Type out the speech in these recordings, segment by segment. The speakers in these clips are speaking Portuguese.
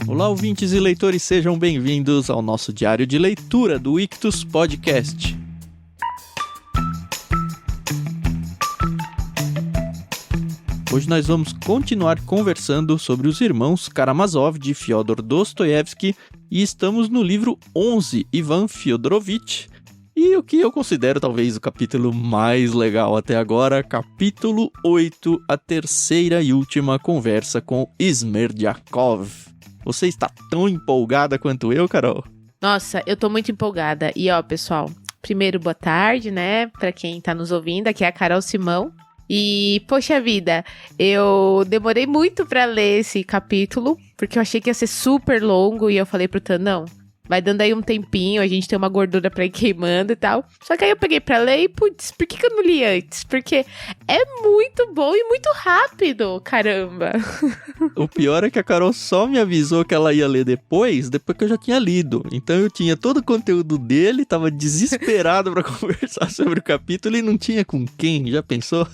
Olá, ouvintes e leitores, sejam bem-vindos ao nosso diário de leitura do Ictus Podcast. Hoje nós vamos continuar conversando sobre os irmãos Karamazov de Fyodor Dostoiévski e estamos no livro 11, Ivan Fyodorovich, e o que eu considero talvez o capítulo mais legal até agora, capítulo 8, a terceira e última conversa com Smerdyakov. Você está tão empolgada quanto eu, Carol? Nossa, eu tô muito empolgada. E ó, pessoal, primeiro boa tarde, né, pra quem tá nos ouvindo, aqui é a Carol Simão. E, poxa vida, eu demorei muito pra ler esse capítulo, porque eu achei que ia ser super longo, e eu falei pro Tan, não, vai dando aí um tempinho, a gente tem uma gordura pra ir queimando e tal. Só que aí eu peguei pra ler e, putz, por que eu não li antes? Porque é muito bom e muito rápido, caramba. O pior é que a Carol só me avisou que ela ia ler depois que eu já tinha lido. Então eu tinha todo o conteúdo dele, tava desesperado pra conversar sobre o capítulo e não tinha com quem, já pensou?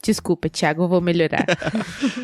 Desculpa, Thiago, eu vou melhorar.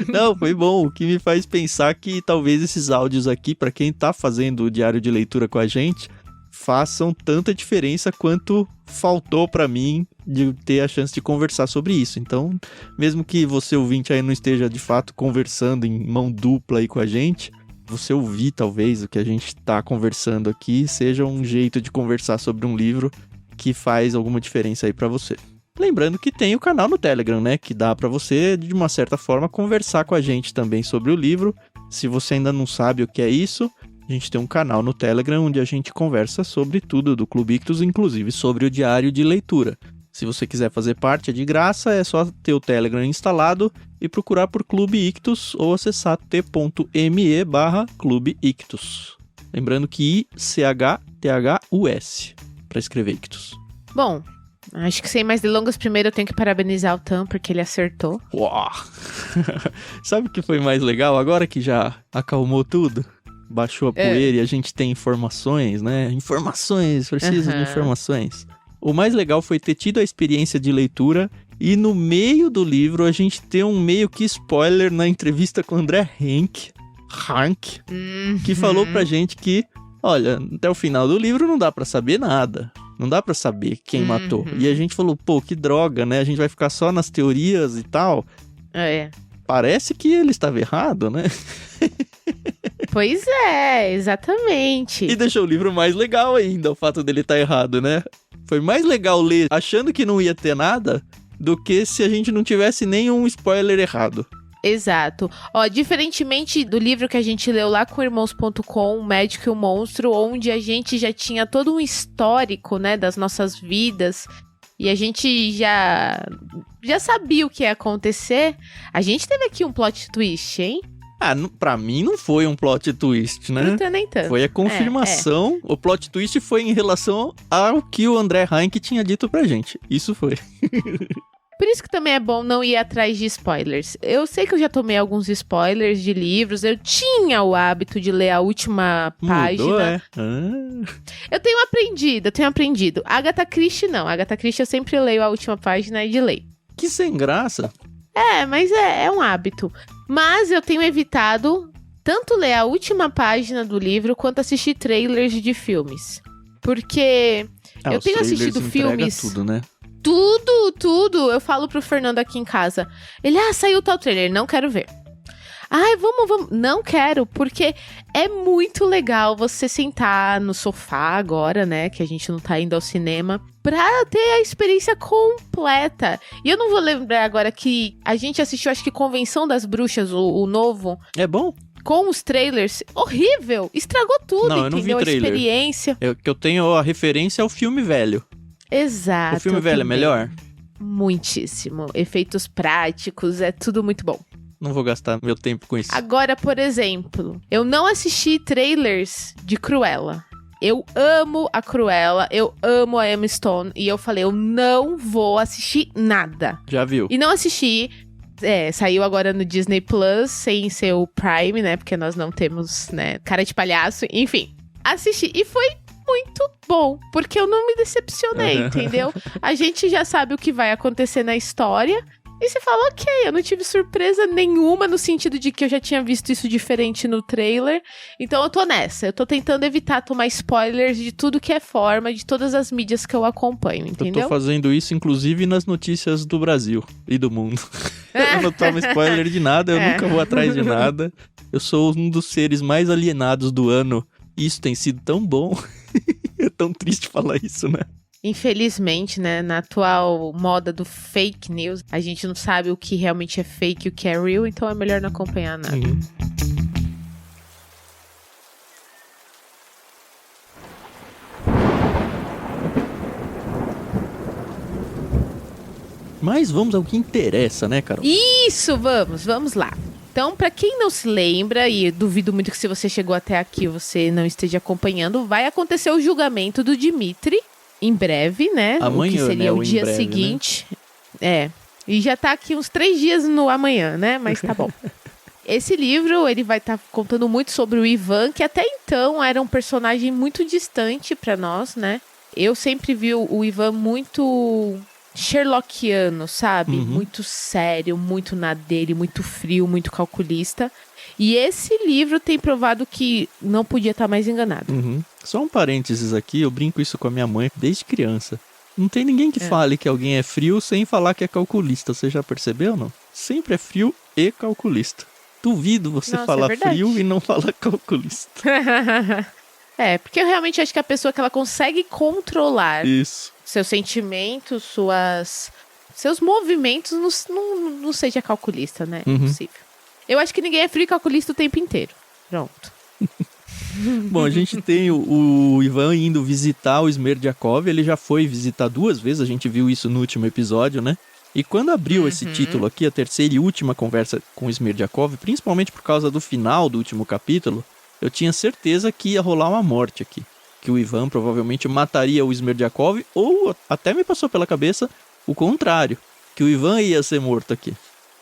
Não, foi bom, o que me faz pensar que talvez esses áudios aqui, pra quem tá fazendo o diário de leitura com a gente, façam tanta diferença quanto faltou pra mim de ter a chance de conversar sobre isso. Então, mesmo que você ouvinte aí não esteja de fato conversando em mão dupla aí com a gente, você ouvir talvez o que a gente tá conversando aqui seja um jeito de conversar sobre um livro que faz alguma diferença aí pra você. Lembrando que tem o canal no Telegram, né? Que dá pra você, de uma certa forma, conversar com a gente também sobre o livro. Se você ainda não sabe o que é isso, a gente tem um canal no Telegram onde a gente conversa sobre tudo do Clube Ictus, inclusive sobre o diário de leitura. Se você quiser fazer parte, é de graça, é só ter o Telegram instalado e procurar por Clube Ictus ou acessar t.me/Clube Ictus. Lembrando que ICHTHUS para escrever Ictus. Bom, acho que sem mais delongas, primeiro eu tenho que parabenizar o Tan, porque ele acertou. Uau! Sabe o que foi mais legal? Agora que já acalmou tudo, baixou a poeira e a gente tem informações, né? Informações, preciso de informações. O mais legal foi ter tido a experiência de leitura e no meio do livro a gente ter um meio que spoiler na entrevista com o André Hank, que falou pra gente que, olha, até o final do livro não dá pra saber nada. Não dá pra saber quem matou. E a gente falou, pô, que droga, né? A gente vai ficar só nas teorias e tal. É. Parece que ele estava errado, né? Pois é, exatamente. E deixou o livro mais legal ainda, o fato dele estar errado, né? Foi mais legal ler achando que não ia ter nada do que se a gente não tivesse nenhum spoiler errado. Exato. Ó, diferentemente do livro que a gente leu lá com Irmãos.com, O Médico e o Monstro, onde a gente já tinha todo um histórico, né, das nossas vidas, e a gente já sabia o que ia acontecer, a gente teve aqui um plot twist, hein? Ah, pra mim não foi um plot twist, né? Nem tanto. Foi a confirmação. O plot twist foi em relação ao que o André Hank tinha dito pra gente. Isso foi. Por isso que também é bom não ir atrás de spoilers. Eu sei que eu já tomei alguns spoilers de livros. Eu tinha o hábito de ler a última página. Mudou, é? Eu tenho aprendido. Agatha Christie não. Agatha Christie eu sempre leio a última página e de ler. Que sem graça. Mas é um hábito. Mas eu tenho evitado tanto ler a última página do livro quanto assistir trailers de filmes. Porque eu tenho assistido filmes... tudo, né? Tudo. Eu falo pro Fernando aqui em casa. Ele, saiu tal trailer, não quero ver. Ai, vamos. Não quero, porque é muito legal você sentar no sofá agora, né? Que a gente não tá indo ao cinema. Pra ter a experiência completa. E eu não vou lembrar agora que a gente assistiu, acho que Convenção das Bruxas, o novo. É bom? Com os trailers. Horrível. Estragou tudo, não, eu não vi trailer. A experiência. Que eu tenho a referência ao filme velho. Exato. O filme velho é melhor? Muitíssimo. Efeitos práticos, é tudo muito bom. Não vou gastar meu tempo com isso. Agora, por exemplo, eu não assisti trailers de Cruella. Eu amo a Cruella, eu amo a Emma Stone. E eu falei, eu não vou assistir nada. Já viu? E não assisti. Saiu agora no Disney Plus, sem ser o Prime, né? Porque nós não temos, né, cara de palhaço. Enfim, assisti. E foi muito bom, porque eu não me decepcionei, entendeu? A gente já sabe o que vai acontecer na história. E você fala, ok, eu não tive surpresa nenhuma no sentido de que eu já tinha visto isso diferente no trailer. Então eu tô nessa. Eu tô tentando evitar tomar spoilers de tudo que é forma, de todas as mídias que eu acompanho, entendeu? Eu tô fazendo isso, inclusive, nas notícias do Brasil e do mundo. Eu não tomo spoiler de nada, eu nunca vou atrás de nada. Eu sou um dos seres mais alienados do ano. Isso tem sido tão bom. É tão triste falar isso, né? Infelizmente, né, na atual moda do fake news, a gente não sabe o que realmente é fake e o que é real, então é melhor não acompanhar nada. Mas vamos ao que interessa, né, Carol? Isso, vamos lá. Então, pra quem não se lembra, e duvido muito que se você chegou até aqui você não esteja acompanhando, vai acontecer o julgamento do Dmitry em breve, né? Amanhã, o que seria né? o dia breve, seguinte. Né? E já tá aqui uns 3 dias no amanhã, né? Mas tá bom. Esse livro, ele vai estar contando muito sobre o Ivan, que até então era um personagem muito distante pra nós, né? Eu sempre vi o Ivan muito Sherlockiano, sabe? Muito sério, muito na dele, muito frio, muito calculista. E esse livro tem provado que não podia estar mais enganado. Só um parênteses aqui, eu brinco isso com a minha mãe desde criança. Não tem ninguém que fale que alguém é frio sem falar que é calculista. Você já percebeu, não? Sempre é frio e calculista. Duvido você falar frio e não falar calculista. Porque eu realmente acho que a pessoa que ela consegue controlar isso. Seus sentimentos, seus movimentos, não seja calculista, né? É possível. Eu acho que ninguém é frio e calculista o tempo inteiro. Pronto. Bom, a gente tem o Ivan indo visitar o Smerdyakov. Ele já foi visitar 2 vezes, a gente viu isso no último episódio, né? E quando abriu esse título aqui, a terceira e última conversa com o Smerdyakov, principalmente por causa do final do último capítulo, eu tinha certeza que ia rolar uma morte aqui. Que o Ivan provavelmente mataria o Smerdyakov, ou até me passou pela cabeça o contrário, que o Ivan ia ser morto aqui.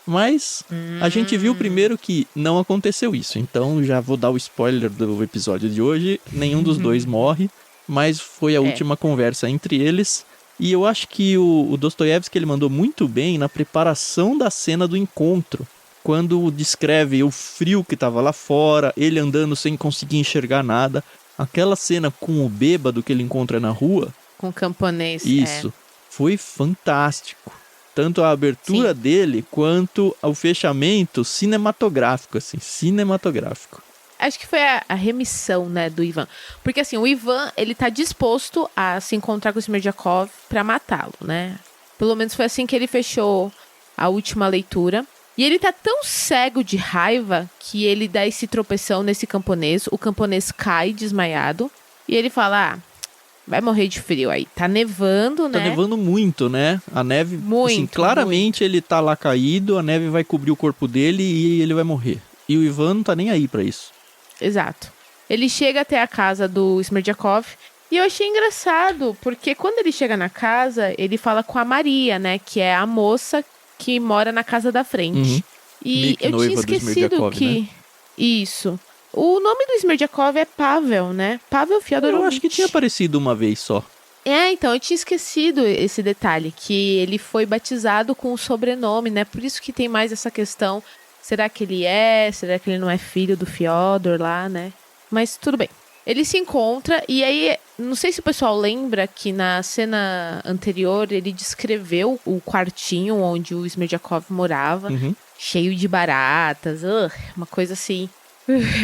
Mas a gente viu primeiro que não aconteceu isso, então já vou dar o spoiler do episódio de hoje. Nenhum dos dois morre, mas foi a última conversa entre eles. E eu acho que o Dostoiévski ele mandou muito bem na preparação da cena do encontro. Quando descreve o frio que estava lá fora, ele andando sem conseguir enxergar nada. Aquela cena com o bêbado que ele encontra na rua. Com o camponês. Isso. Foi fantástico. Tanto a abertura dele, quanto o fechamento cinematográfico, assim. Cinematográfico. Acho que foi a remissão, né, do Ivan. Porque, assim, o Ivan, ele tá disposto a se encontrar com o Smerdyakov pra matá-lo, né? Pelo menos foi assim que ele fechou a última leitura. E ele tá tão cego de raiva que ele dá esse tropeção nesse camponês. O camponês cai desmaiado. E ele fala, vai morrer de frio aí. Tá nevando, né? Tá nevando muito, né? A neve, muito, assim, claramente ele tá lá caído, a neve vai cobrir o corpo dele e ele vai morrer. E o Ivan não tá nem aí pra isso. Exato. Ele chega até a casa do Smerdyakov. E eu achei engraçado, porque quando ele chega na casa, ele fala com a Maria, né? Que é a moça que mora na casa da frente. E eu tinha esquecido que... Né? Isso. O nome do Smerdyakov é Pavel, né? Pavel Fyodorovich. Eu acho que tinha aparecido uma vez só. Então, eu tinha esquecido esse detalhe, que ele foi batizado com o sobrenome, né? Por isso que tem mais essa questão, será que ele é? Será que ele não é filho do Fyodor lá, né? Mas tudo bem. Ele se encontra e aí, não sei se o pessoal lembra que na cena anterior ele descreveu o quartinho onde o Smerdyakov morava, cheio de baratas, uma coisa assim,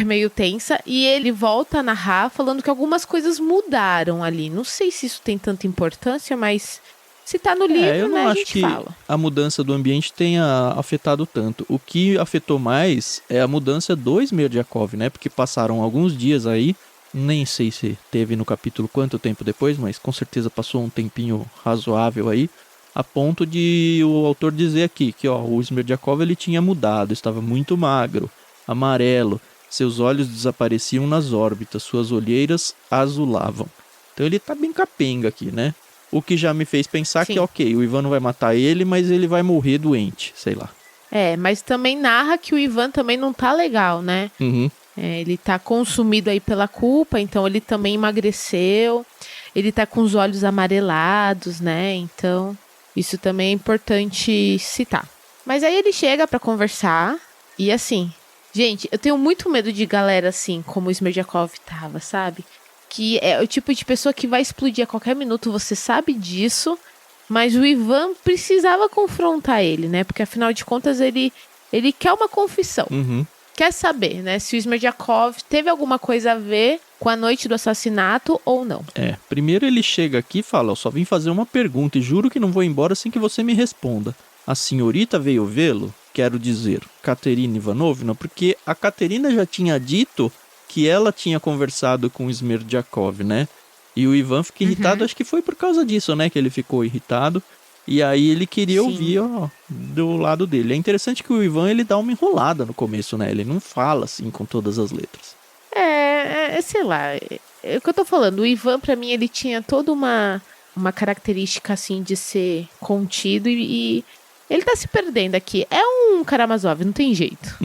meio tensa. E ele volta a narrar falando que algumas coisas mudaram ali. Não sei se isso tem tanta importância, mas se tá no livro, eu não né, acho a gente que fala. A mudança do ambiente tenha afetado tanto. O que afetou mais é a mudança do Smerdyakov, né? Porque passaram alguns dias aí. Nem sei se teve no capítulo quanto tempo depois, mas com certeza passou um tempinho razoável aí, a ponto de o autor dizer aqui que o Smerdyakov ele tinha mudado, estava muito magro, amarelo, seus olhos desapareciam nas órbitas, suas olheiras azulavam. Então ele tá bem capenga aqui, né? O que já me fez pensar que o Ivan não vai matar ele, mas ele vai morrer doente, sei lá. Mas também narra que o Ivan também não tá legal, né? Ele tá consumido aí pela culpa, então ele também emagreceu, ele tá com os olhos amarelados, né? Então, isso também é importante citar. Mas aí ele chega pra conversar e assim... Gente, eu tenho muito medo de galera assim, como o Smerdyakov tava, sabe? Que é o tipo de pessoa que vai explodir a qualquer minuto, você sabe disso, mas o Ivan precisava confrontar ele, né? Porque afinal de contas ele quer uma confissão. Quer saber, né? Se o Smerdyakov teve alguma coisa a ver com a noite do assassinato ou não. Primeiro ele chega aqui e fala, eu só vim fazer uma pergunta e juro que não vou embora sem que você me responda. A senhorita veio vê-lo? Quero dizer, Katerina Ivanovna, porque a Katerina já tinha dito que ela tinha conversado com o Smerdyakov, né? E o Ivan fica irritado, acho que foi por causa disso, né? Que ele ficou irritado. E aí ele queria ouvir, do lado dele. É interessante que o Ivan, ele dá uma enrolada no começo, né? Ele não fala, assim, com todas as letras. Sei lá. É o que eu tô falando. O Ivan, pra mim, ele tinha toda uma característica, assim, de ser contido e ele tá se perdendo aqui. É um Karamazov, não tem jeito.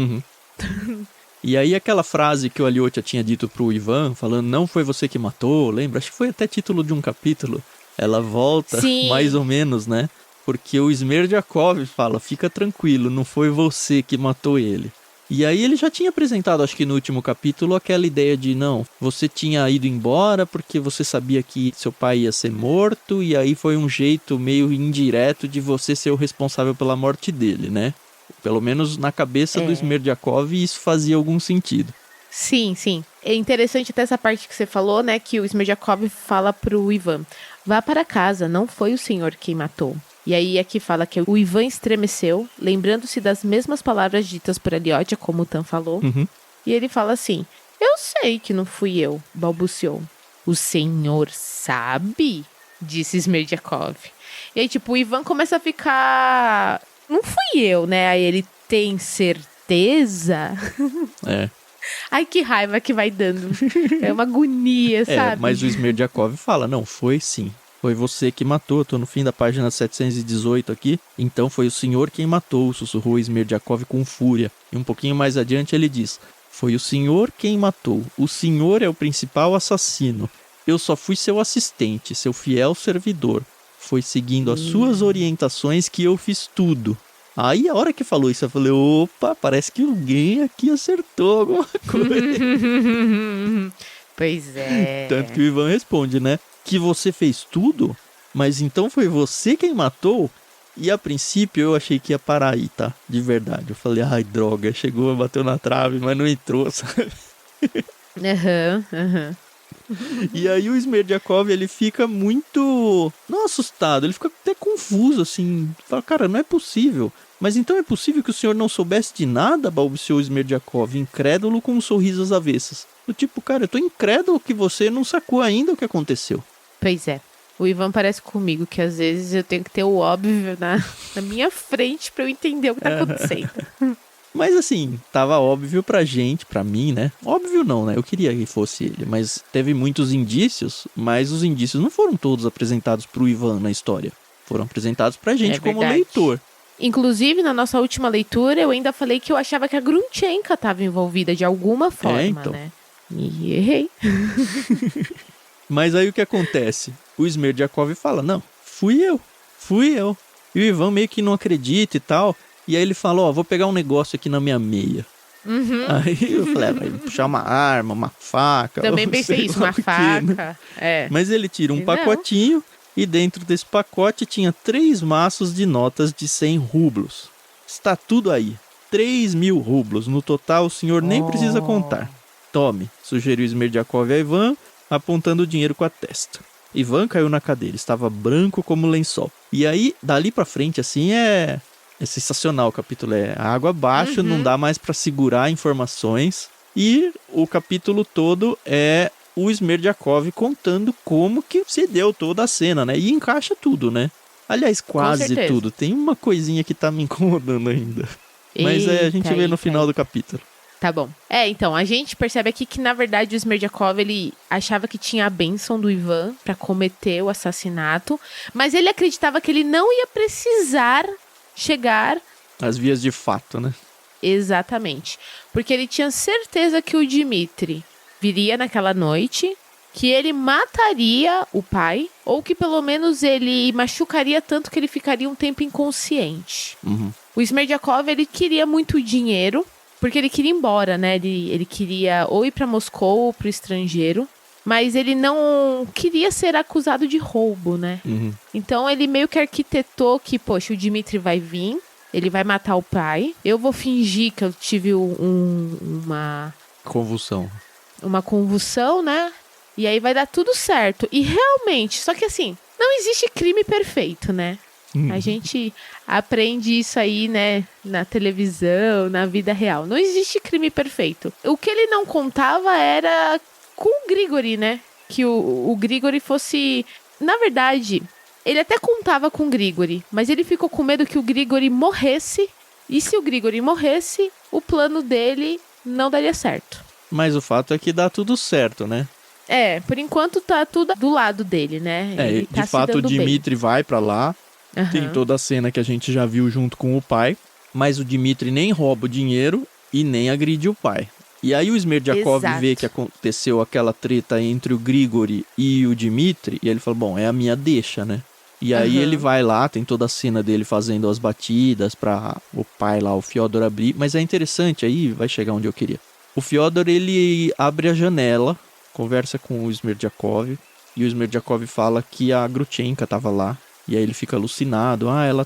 E aí aquela frase que o Alyosha tinha dito pro Ivan, falando, não foi você que matou, lembra? Acho que foi até título de um capítulo. Ela volta, mais ou menos, né? Porque o Smerdyakov fala, fica tranquilo, não foi você que matou ele. E aí ele já tinha apresentado, acho que no último capítulo, aquela ideia de, não, você tinha ido embora porque você sabia que seu pai ia ser morto, e aí foi um jeito meio indireto de você ser o responsável pela morte dele, né? Pelo menos na cabeça do Smerdyakov isso fazia algum sentido. Sim. É interessante até essa parte que você falou, né? Que o Smerdyakov fala pro Ivan, vá para casa, não foi o senhor quem matou. E aí aqui fala que o Ivan estremeceu, lembrando-se das mesmas palavras ditas por Alyosha, como o Tan falou. E ele fala assim, eu sei que não fui eu, balbuciou. O senhor sabe? Disse Smerdyakov. E aí, tipo, o Ivan começa a ficar... Não fui eu, né? Aí ele, tem certeza? Ai, que raiva que vai dando. É uma agonia, sabe? Mas o Smerdyakov fala, não, foi sim. Foi você que matou, tô no fim da página 718 aqui. Então foi o senhor quem matou, sussurrou Smerdyakov com fúria. E um pouquinho mais adiante ele diz, foi o senhor quem matou. O senhor é o principal assassino. Eu só fui seu assistente, seu fiel servidor. Foi seguindo as suas orientações que eu fiz tudo. Aí a hora que falou isso, eu falei, opa, parece que alguém aqui acertou alguma coisa. Pois é. Tanto que o Ivan responde, né? Que você fez tudo? Mas então foi você quem matou? E a princípio eu achei que ia parar aí, tá? De verdade. Eu falei, ai, droga, chegou, bateu na trave, mas não entrou, sabe? E aí o Smerdyakov, ele fica muito... não assustado, ele fica até confuso, assim. Fala, cara, não é possível. Mas então é possível que o senhor não soubesse de nada? Balbuciou o Smerdyakov, incrédulo com um sorriso às avessas. Do tipo, cara, eu tô incrédulo que você não sacou ainda o que aconteceu. Pois é. O Ivan parece comigo que às vezes eu tenho que ter o óbvio na minha frente pra eu entender o que tá acontecendo. Mas assim, tava óbvio pra gente, pra mim, né? Óbvio não, né? Eu queria que fosse ele, mas teve muitos indícios, mas os indícios não foram todos apresentados pro Ivan na história. Foram apresentados pra gente como leitor. Inclusive, na nossa última leitura, eu ainda falei que eu achava que a Grunchenka tava envolvida de alguma forma, então. né? E errei. Mas aí o que acontece? O Smerdyakov fala, não, fui eu. E o Ivan meio que não acredita e tal. E aí ele fala, ó, vou pegar um negócio aqui na minha meia. Aí eu falei, vai puxar uma arma, uma faca. Também pensei isso, uma faca. Né? Mas ele tira um pacotinho e dentro desse pacote tinha 3 maços de notas de 100 rublos. Está tudo aí, 3.000 rublos. No total o senhor nem precisa contar. Tome, sugeriu Smerdyakov a Ivan, apontando o dinheiro com a testa. Ivan caiu na cadeira, estava branco como lençol. E aí, dali pra frente, assim, é sensacional o capítulo. É água abaixo, não dá mais pra segurar informações. E o capítulo todo é o Smerdyakov contando como que se deu toda a cena, né? E encaixa tudo, né? Aliás, quase tudo. Tem uma coisinha que tá me incomodando ainda. Mas a gente vê no final do capítulo. Tá bom. Então, a gente percebe aqui que, na verdade, o Smerdyakov, ele achava que tinha a bênção do Ivan pra cometer o assassinato, mas ele acreditava que ele não ia precisar chegar... às vias de fato, né? Exatamente. Porque ele tinha certeza que o Dmitri viria naquela noite, que ele mataria o pai, ou que pelo menos ele machucaria tanto que ele ficaria um tempo inconsciente. O Smerdyakov, ele queria muito dinheiro, porque ele queria ir embora, né? Ele queria ou ir pra Moscou ou pro estrangeiro, mas ele não queria ser acusado de roubo, né? Uhum. Então ele meio que arquitetou que, poxa, o Dmitri vai vir, ele vai matar o pai, eu vou fingir que eu tive uma convulsão, né? E aí vai dar tudo certo. E realmente, só que assim, não existe crime perfeito, né? A gente aprende isso aí, né, na televisão, na vida real. Não existe crime perfeito. O que ele não contava era com o Grigori, né? Que o Grigori fosse... Na verdade, ele até contava com o Grigori, mas ele ficou com medo que o Grigori morresse. E se o Grigori morresse, o plano dele não daria certo. Mas o fato é que dá tudo certo, né? Por enquanto tá tudo do lado dele, né? Ele tá de fato o Dmitri bem. vai pra lá. Uhum. Tem toda a cena que a gente já viu junto com o pai, mas o Dmitri nem rouba o dinheiro e nem agride o pai. E aí o Smerdyakov vê que aconteceu aquela treta entre o Grigori e o Dmitri, e ele fala, bom, é a minha deixa, né? E aí ele vai lá, tem toda a cena dele fazendo as batidas pra o pai lá, o Fyodor, abrir, mas é interessante, aí vai chegar onde eu queria. O Fyodor, ele abre a janela, conversa com o Smerdyakov, e o Smerdyakov fala que a Grutchenka tava lá. E aí ele fica alucinado. Ela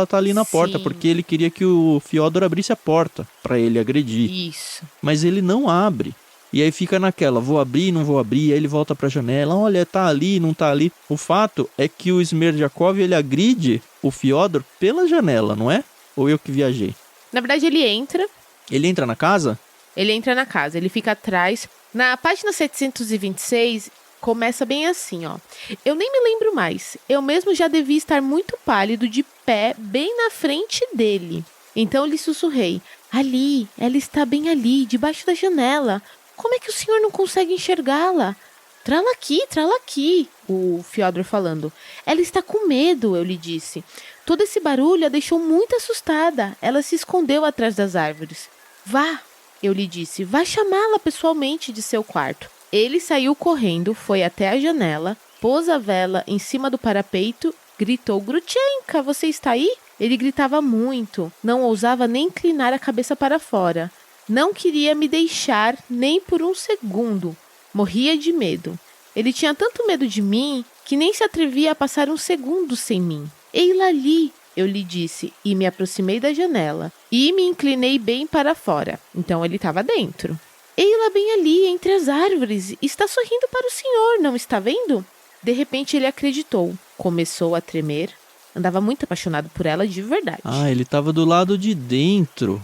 tá ali na porta, porque ele queria que o Fyodor abrisse a porta pra ele agredir. Isso. Mas ele não abre. E aí fica naquela, vou abrir, não vou abrir. Aí ele volta pra janela, olha, tá ali, não tá ali. O fato é que o Smerdyakov, ele agride o Fyodor pela janela, não é? Ou eu que viajei? Na verdade, ele entra. Ele entra na casa? Ele entra na casa, ele fica atrás. Na página 726... começa bem assim, ó. Eu nem me lembro mais. Eu mesmo já devia estar muito pálido, de pé, bem na frente dele. Então lhe sussurrei. Ali, ela está bem ali, debaixo da janela. Como é que o senhor não consegue enxergá-la? Trá-la aqui, o Fyodor falando. Ela está com medo, eu lhe disse. Todo esse barulho a deixou muito assustada. Ela se escondeu atrás das árvores. Vá, eu lhe disse, vá chamá-la pessoalmente de seu quarto. Ele saiu correndo, foi até a janela, pôs a vela em cima do parapeito, gritou, Grutchenka, você está aí? Ele gritava muito, não ousava nem inclinar a cabeça para fora. Não queria me deixar nem por um segundo. Morria de medo. Ele tinha tanto medo de mim que nem se atrevia a passar um segundo sem mim. Ei-la ali, eu lhe disse, e me aproximei da janela. E me inclinei bem para fora. Então ele estava dentro. Ei-la bem ali, entre as árvores. Está sorrindo para o senhor, não está vendo? De repente ele acreditou. Começou a tremer. Andava muito apaixonado por ela de verdade. Ele estava do lado de dentro.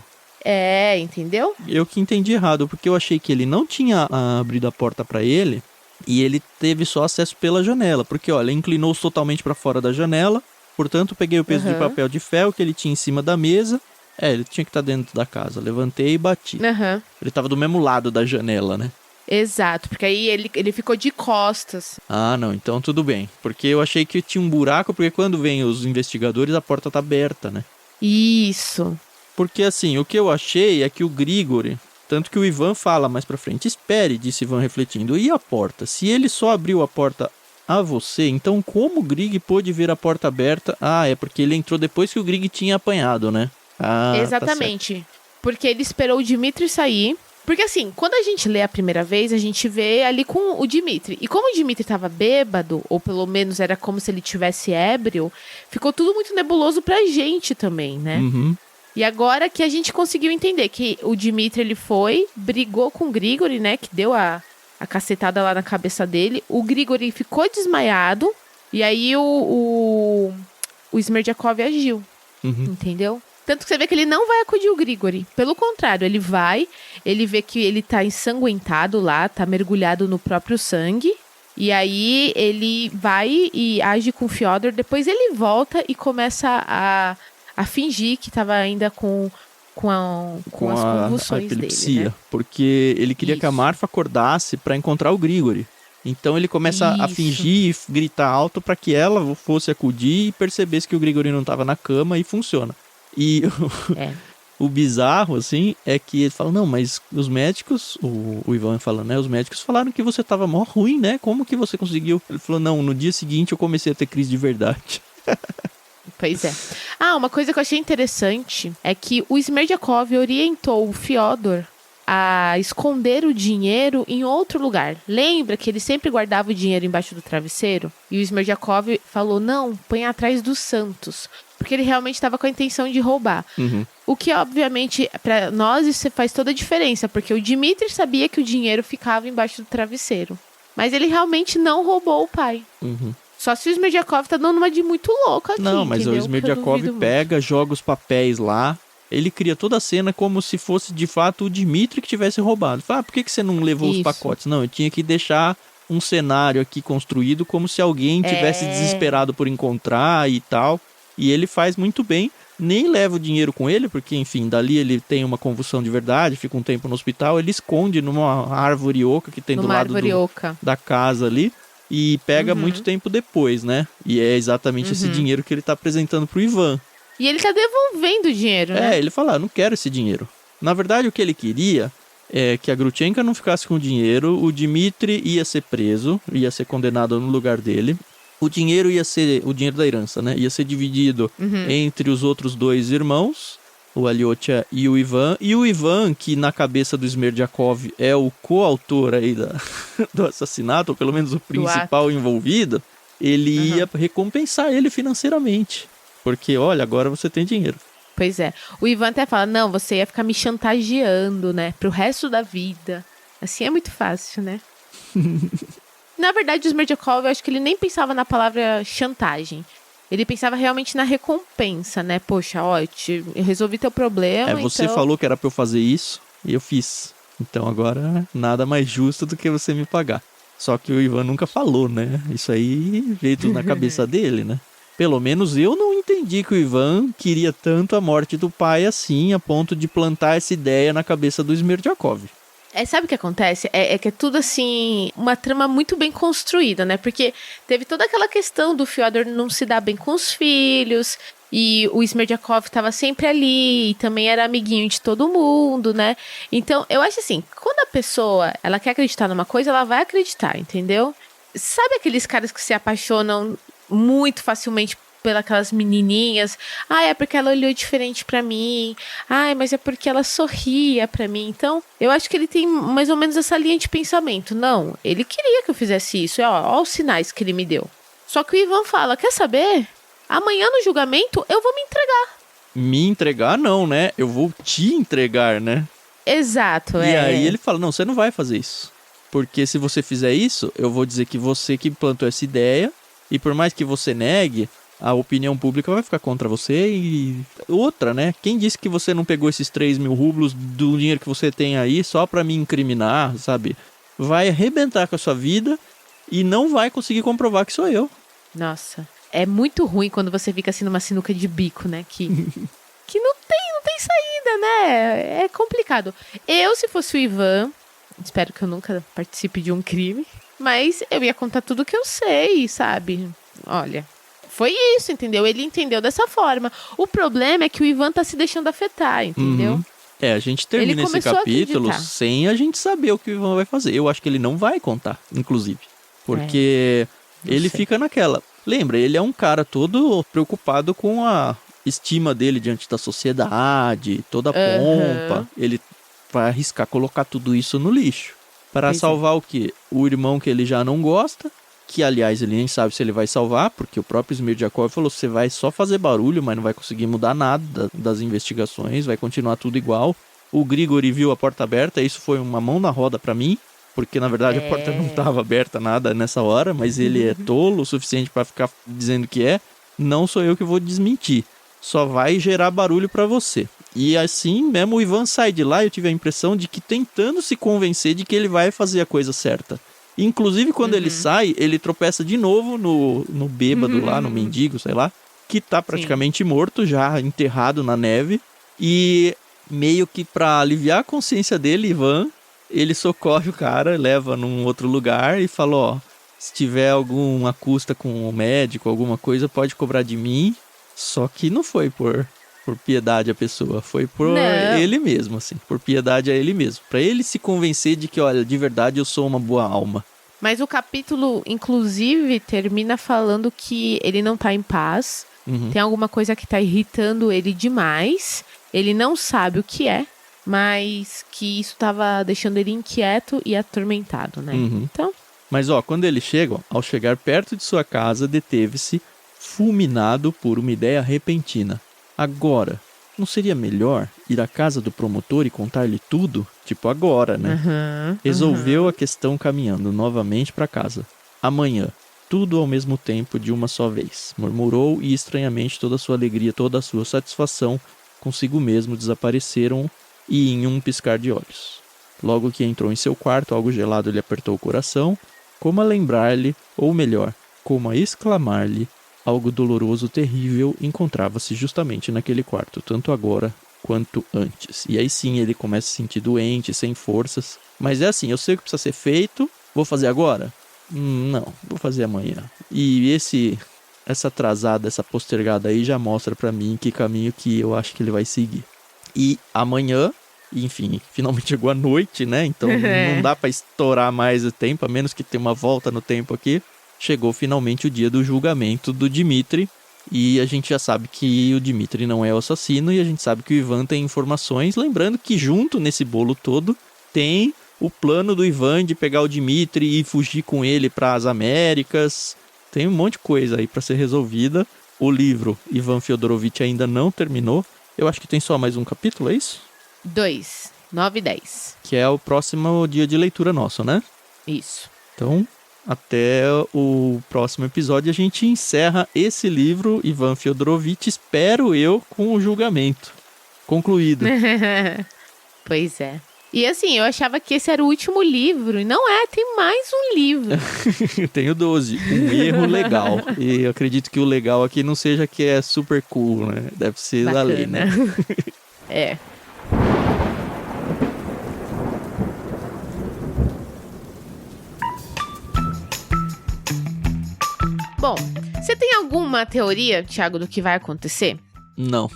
Entendeu? Eu que entendi errado, porque eu achei que ele não tinha abrido a porta para ele e ele teve só acesso pela janela. Porque, olha, inclinou-se totalmente para fora da janela. Portanto, peguei o peso de papel de ferro que ele tinha em cima da mesa. Ele tinha que estar dentro da casa. Levantei e bati. Ele estava do mesmo lado da janela, né? Exato, porque aí ele ficou de costas. Não, então tudo bem. Porque eu achei que tinha um buraco, porque quando vem os investigadores, a porta tá aberta, né? Isso. Porque assim, o que eu achei é que o Grigori, tanto que o Ivan fala mais pra frente, espere, disse Ivan refletindo, e a porta? Se ele só abriu a porta a você, então como o Grig pôde ver a porta aberta? É porque ele entrou depois que o Grig tinha apanhado, né? Exatamente. Porque ele esperou o Dmitri sair. Porque assim, quando a gente lê a primeira vez, a gente vê ali com o Dmitri. E como o Dmitri estava bêbado, ou pelo menos era como se ele tivesse ébrio, ficou tudo muito nebuloso pra gente também, né? E agora que a gente conseguiu entender que o Dmitri, ele foi, brigou com o Grigori, né? Que deu a cacetada lá na cabeça dele. O Grigori ficou desmaiado. E aí o Smerdyakov agiu. Entendeu? Tanto que você vê que ele não vai acudir o Grigori. Pelo contrário, ele vai, ele vê que ele tá ensanguentado lá, tá mergulhado no próprio sangue. E aí ele vai e age com o Fyodor. Depois ele volta e começa a fingir que tava ainda com as convulsões epilepsia, dele, né? Porque ele queria que a Marfa acordasse para encontrar o Grigori. Então ele começa a fingir e gritar alto para que ela fosse acudir e percebesse que o Grigori não tava na cama, e funciona. E o bizarro, assim, é que ele fala, não, mas os médicos, o Ivan fala, né, os médicos falaram que você tava mó ruim, né, como que você conseguiu? Ele falou, não, no dia seguinte eu comecei a ter crise de verdade. Pois é. Uma coisa que eu achei interessante é que o Smerdjakov orientou o Fyodor a esconder o dinheiro em outro lugar. Lembra que ele sempre guardava o dinheiro embaixo do travesseiro? E o Smerdjakov falou, não, põe atrás dos santos. Porque ele realmente estava com a intenção de roubar. Uhum. O que, obviamente, para nós isso faz toda a diferença. Porque o Dmitry sabia que o dinheiro ficava embaixo do travesseiro. Mas ele realmente não roubou o pai. Uhum. Só se o Smerdjakov tá dando uma de muito louco aqui, não, mas entendeu? o Smerdjakov pega, joga os papéis lá. Ele cria toda a cena como se fosse, de fato, o Dmitry que tivesse roubado. Fala, por que você não levou os pacotes? Não, eu tinha que deixar um cenário aqui construído como se alguém tivesse desesperado por encontrar e tal. E ele faz muito bem. Nem leva o dinheiro com ele, porque, enfim, dali ele tem uma convulsão de verdade, fica um tempo no hospital. Ele esconde numa árvore oca que tem do lado da casa ali. E pega muito tempo depois, né? E é exatamente esse dinheiro que ele tá apresentando pro Ivan. E ele tá devolvendo o dinheiro, né? Ele fala, não quero esse dinheiro. Na verdade, o que ele queria é que a Grutchenka não ficasse com o dinheiro, o Dmitry ia ser preso, ia ser condenado no lugar dele. O dinheiro ia ser, o dinheiro da herança, né? Ia ser dividido entre os outros dois irmãos, o Alyosha e o Ivan. E o Ivan, que na cabeça do Smerdjakov é o coautor aí do assassinato, ou pelo menos o principal envolvido, ele ia recompensar ele financeiramente. Porque, olha, agora você tem dinheiro. Pois é. O Ivan até fala, não, você ia ficar me chantageando, né? Pro resto da vida. Assim é muito fácil, né? Na verdade, o Smerdjakov, eu acho que ele nem pensava na palavra chantagem. Ele pensava realmente na recompensa, né? Poxa, ó, eu resolvi teu problema, você falou que era pra eu fazer isso, e eu fiz. Então agora, nada mais justo do que você me pagar. Só que o Ivan nunca falou, né? Isso aí veio tudo na cabeça dele, né? Pelo menos eu não entendi que o Ivan queria tanto a morte do pai assim, a ponto de plantar essa ideia na cabeça do Smerdjakov. Sabe o que acontece? É que é tudo, assim, uma trama muito bem construída, né? Porque teve toda aquela questão do Fyodor não se dar bem com os filhos, e o Smerdjakov estava sempre ali, e também era amiguinho de todo mundo, né? Então, eu acho assim, quando a pessoa, ela quer acreditar numa coisa, ela vai acreditar, entendeu? Sabe aqueles caras que se apaixonam muito facilmente pelas menininhas? É porque ela olhou diferente pra mim. Mas é porque ela sorria pra mim. Então, eu acho que ele tem mais ou menos essa linha de pensamento. Não, ele queria que eu fizesse isso. Ó os sinais que ele me deu. Só que o Ivan fala, quer saber? Amanhã no julgamento eu vou me entregar. Me entregar não, né? Eu vou te entregar, né? Exato, E aí ele fala, não, você não vai fazer isso. Porque se você fizer isso, eu vou dizer que você que plantou essa ideia, e por mais que você negue, a opinião pública vai ficar contra você. E outra, né? Quem disse que você não pegou esses 3.000 rublos do dinheiro que você tem aí só pra me incriminar, sabe? Vai arrebentar com a sua vida e não vai conseguir comprovar que sou eu. Nossa, é muito ruim quando você fica assim numa sinuca de bico, né? Que não tem saída, né? É complicado. Eu, se fosse o Ivan, espero que eu nunca participe de um crime, mas eu ia contar tudo que eu sei, sabe? Olha, foi isso, entendeu? Ele entendeu dessa forma. O problema é que o Ivan tá se deixando afetar, entendeu? A gente termina esse capítulo sem a gente saber o que o Ivan vai fazer. Eu acho que ele não vai contar, inclusive. Porque ele fica naquela. Lembra, ele é um cara todo preocupado com a estima dele diante da sociedade, toda a pompa. Ele vai arriscar colocar tudo isso no lixo. Para salvar o quê? O irmão que ele já não gosta, que aliás ele nem sabe se ele vai salvar, porque o próprio Smerdjakov falou, você vai só fazer barulho, mas não vai conseguir mudar nada das investigações, vai continuar tudo igual. O Grigori viu a porta aberta, isso foi uma mão na roda para mim, porque na verdade a porta não estava aberta nada nessa hora, mas ele é tolo o suficiente para ficar dizendo que é. Não sou eu que vou desmentir, só vai gerar barulho para você. E assim mesmo o Ivan sai de lá, eu tive a impressão de que tentando se convencer de que ele vai fazer a coisa certa. Inclusive quando ele sai, ele tropeça de novo no bêbado lá, no mendigo, sei lá, que tá praticamente morto, já enterrado na neve. E meio que pra aliviar a consciência dele, Ivan, ele socorre o cara, leva num outro lugar e fala, ó, se tiver alguma custa com o médico, alguma coisa, pode cobrar de mim. Só que não foi por piedade a pessoa, foi por ele mesmo, assim, por piedade a ele mesmo. Pra ele se convencer de que, olha, de verdade eu sou uma boa alma. Mas o capítulo, inclusive, termina falando que ele não tá em paz. Tem alguma coisa que tá irritando ele demais. Ele não sabe o que é, mas que isso tava deixando ele inquieto e atormentado, né? Então... Mas, quando eles chegam, ao chegar perto de sua casa, deteve-se, fulminado por uma ideia repentina. Agora, não seria melhor ir à casa do promotor e contar-lhe tudo? Tipo agora, né? Resolveu a questão caminhando novamente para casa. Amanhã, tudo ao mesmo tempo de uma só vez. Murmurou e estranhamente toda a sua alegria, toda a sua satisfação consigo mesmo desapareceram e em um piscar de olhos. Logo que entrou em seu quarto, algo gelado lhe apertou o coração, como a lembrar-lhe, ou melhor, como a exclamar-lhe, algo doloroso, terrível, encontrava-se justamente naquele quarto, tanto agora quanto antes. E aí sim ele começa a se sentir doente, sem forças. Mas é assim, eu sei o que precisa ser feito, vou fazer agora? Não, vou fazer amanhã. E essa atrasada, essa postergada aí já mostra pra mim que caminho que eu acho que ele vai seguir. E amanhã... Enfim, finalmente chegou a noite, né? Então não dá pra estourar mais o tempo, a menos que tenha uma volta no tempo aqui. Chegou finalmente o dia do julgamento do Dmitri. E a gente já sabe que o Dmitri não é o assassino. E a gente sabe que o Ivan tem informações. Lembrando que junto nesse bolo todo tem o plano do Ivan de pegar o Dmitri e fugir com ele para as Américas. Tem um monte de coisa aí para ser resolvida. O livro Ivan Fyodorovich ainda não terminou. Eu acho que tem só mais um capítulo, é isso? 2, 9 e 10. Que é o próximo dia de leitura nosso, né? Isso. Então, até o próximo episódio a gente encerra esse livro, Ivan Fyodorovich, espero eu, com o julgamento concluído. Pois é. E assim, eu achava que esse era o último livro, e não é, tem mais um livro. Tenho 12, um erro legal. E eu acredito que o legal aqui não seja que é super cool, né? Deve ser da lei, né? É. Bom, você tem alguma teoria, Thiago, do que vai acontecer? Não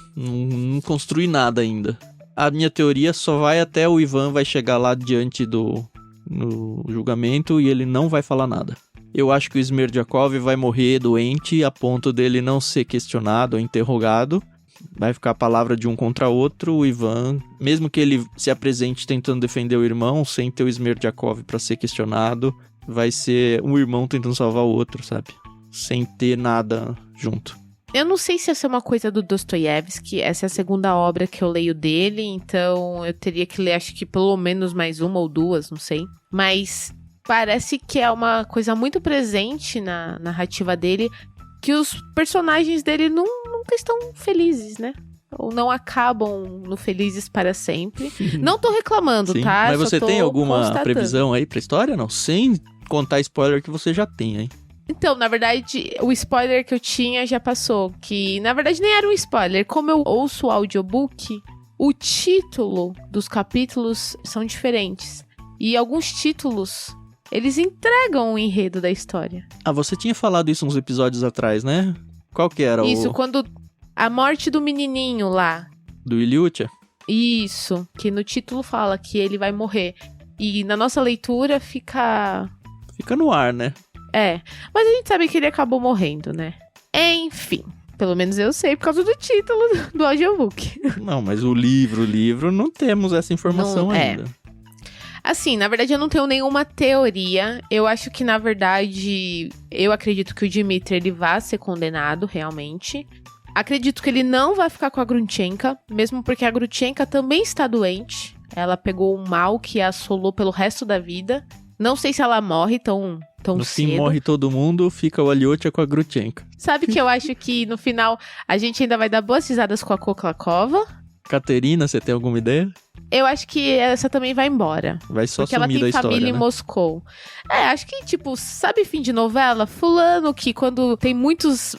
construí nada ainda. A minha teoria só vai até o Ivan vai chegar lá diante no julgamento e ele não vai falar nada. Eu acho que o Smerdyakov vai morrer doente a ponto dele não ser questionado ou interrogado. Vai ficar a palavra de um contra outro. O Ivan, mesmo que ele se apresente tentando defender o irmão, sem ter o Smerdyakov para ser questionado, vai ser um irmão tentando salvar o outro, sabe? Sem ter nada junto. Eu não sei se essa é uma coisa do Dostoiévski, essa é a segunda obra que eu leio dele, então eu teria que ler acho que pelo menos mais uma ou duas, não sei. Mas parece que é uma coisa muito presente na narrativa dele, que os personagens dele nunca estão felizes, né? Ou não acabam no felizes para sempre. Não tô reclamando, Sim, tá? mas você tem alguma constatando. previsão aí pra história, não? Sem contar spoiler que você já tem, hein? Então, na verdade, o spoiler que eu tinha já passou, que na verdade nem era um spoiler. Como eu ouço o audiobook, o título dos capítulos são diferentes. E alguns títulos, eles entregam o enredo da história. Ah, você tinha falado isso uns episódios atrás, né? Qual que era Isso, quando a morte do menininho lá. Do Ilyutia? Isso, que no título fala que ele vai morrer. E na nossa leitura fica no ar, né? É, mas a gente sabe que ele acabou morrendo, né? Enfim, pelo menos eu sei por causa do título do audiobook. Não, mas o livro, não temos essa informação ainda. Assim, na verdade eu não tenho nenhuma teoria. Eu acho que, na verdade, eu acredito que o Dmitri, ele vai ser condenado, realmente. Acredito que ele não vai ficar com a Grunchenka, mesmo porque a Grunchenka também está doente. Ela pegou um mal que a assolou pelo resto da vida. Não sei se ela morre tão no cedo. fim morre todo mundo, fica o Alyosha com a Grunchenka. Sabe que eu acho que no final a gente ainda vai dar boas risadas com a Koklakova. Caterina, você tem alguma ideia? Eu acho que essa também vai embora. Vai só porque ela sumir tem da história, família né? em Moscou. Acho que, tipo, sabe fim de novela? Fulano que quando tem muitos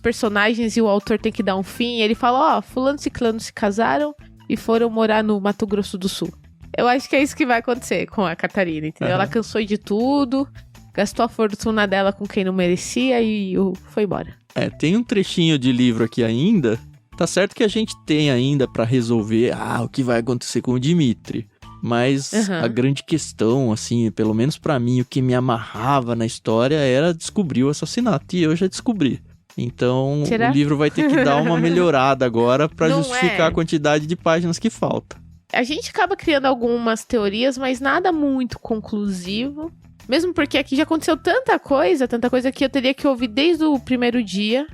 personagens e o autor tem que dar um fim, ele fala, fulano e ciclano se casaram e foram morar no Mato Grosso do Sul. Eu acho que é isso que vai acontecer com a Catarina, entendeu? Ela cansou de tudo, gastou a fortuna dela com quem não merecia e foi embora. Tem um trechinho de livro aqui ainda. Tá certo que a gente tem ainda pra resolver o que vai acontecer com o Dmitri. Mas a grande questão, assim, pelo menos pra mim, o que me amarrava na história era descobrir o assassinato. E eu já descobri. Então, o livro vai ter que dar uma melhorada agora pra justificar a quantidade de páginas que falta. A gente acaba criando algumas teorias, mas nada muito conclusivo. Mesmo porque aqui já aconteceu tanta coisa que eu teria que ouvir desde o primeiro dia.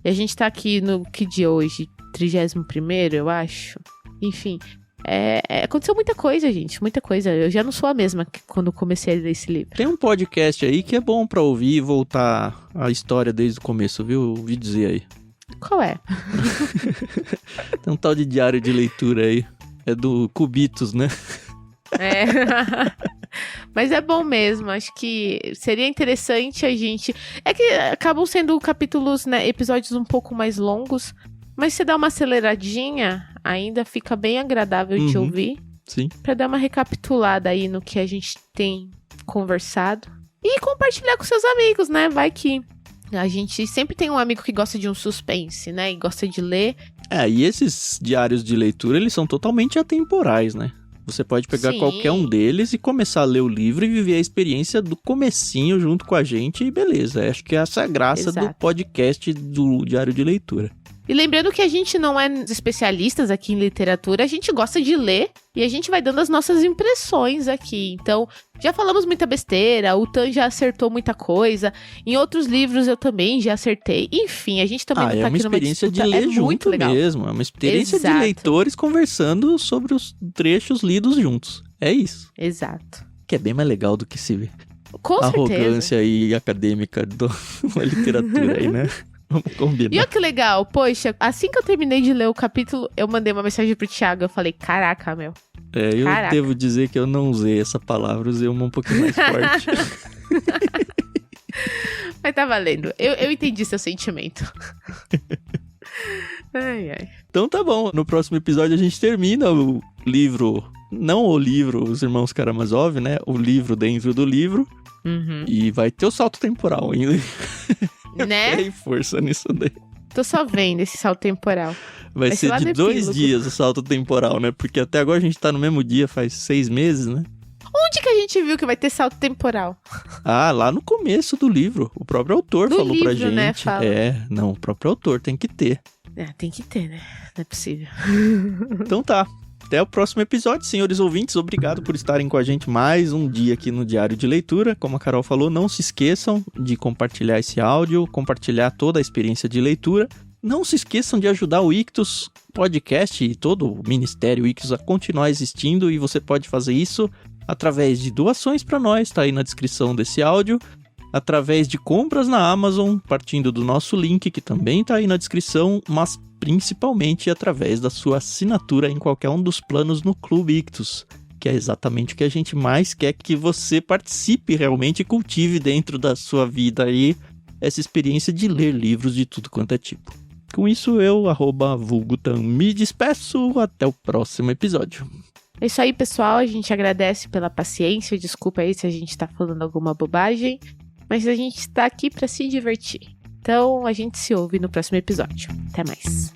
E a gente tá aqui no que dia hoje? 31º, eu acho. Enfim, aconteceu muita coisa, gente, muita coisa. Eu já não sou a mesma que quando comecei a ler esse livro. Tem um podcast aí que é bom pra ouvir e voltar a história desde o começo, viu? Ouvi dizer aí. Qual é? Tem um tal de diário de leitura aí. É do Cubitos, né? Mas é bom mesmo, acho que seria interessante a gente... É que acabam sendo capítulos, né, episódios um pouco mais longos, mas se dá uma aceleradinha, ainda fica bem agradável de ouvir. Sim. Pra dar uma recapitulada aí no que a gente tem conversado. E compartilhar com seus amigos, né? Vai que a gente sempre tem um amigo que gosta de um suspense, né? E gosta de ler. E esses diários de leitura, eles são totalmente atemporais, né? Você pode pegar qualquer um deles e começar a ler o livro e viver a experiência do comecinho junto com a gente e beleza. Acho que essa é a graça do podcast do Diário de Leitura. E lembrando que a gente não é especialistas aqui em literatura, a gente gosta de ler e a gente vai dando as nossas impressões aqui. Então, já falamos muita besteira, o Tan já acertou muita coisa, em outros livros eu também já acertei. Enfim, a gente também não tá aqui numa disputa. É uma experiência de ler junto mesmo, é uma experiência de leitores conversando sobre os trechos lidos juntos. É isso. Exato. Que é bem mais legal do que se com arrogância certeza. E acadêmica da literatura aí, né? Vamos combinar. E olha que legal, poxa, assim que eu terminei de ler o capítulo, eu mandei uma mensagem pro Thiago, eu falei, caraca, meu. Eu devo dizer que eu não usei essa palavra, usei uma um pouquinho mais forte. Mas tá valendo, eu entendi seu sentimento. Ai. Então tá bom, no próximo episódio a gente termina o livro, não o livro Os Irmãos Karamazov, né, o livro dentro do livro, e vai ter o salto temporal ainda. Né? Tem força nisso daí. Tô só vendo esse salto temporal. Vai ser de 2 dias o salto temporal, né? Porque até agora a gente tá no mesmo dia, faz 6 meses, né? Onde que a gente viu que vai ter salto temporal? Lá no começo do livro. O próprio autor falou pra gente. Né, fala. O próprio autor tem que ter. Tem que ter, né? Não é possível. Então tá. Até o próximo episódio, senhores ouvintes. Obrigado por estarem com a gente mais um dia aqui no Diário de Leitura. Como a Carol falou, não se esqueçam de compartilhar esse áudio, compartilhar toda a experiência de leitura. Não se esqueçam de ajudar o Ictus Podcast e todo o Ministério Ictus a continuar existindo. E você pode fazer isso através de doações para nós, tá aí na descrição desse áudio. Através de compras na Amazon, partindo do nosso link, que também tá aí na descrição, mas principalmente através da sua assinatura em qualquer um dos planos no Clube Ictus, que é exatamente o que a gente mais quer que você participe realmente e cultive dentro da sua vida aí essa experiência de ler livros de tudo quanto é tipo. Com isso eu, @vulgutan, me despeço, até o próximo episódio. É isso aí, pessoal, a gente agradece pela paciência, desculpa aí se a gente tá falando alguma bobagem, mas a gente tá aqui pra se divertir. Então, a gente se ouve no próximo episódio. Até mais.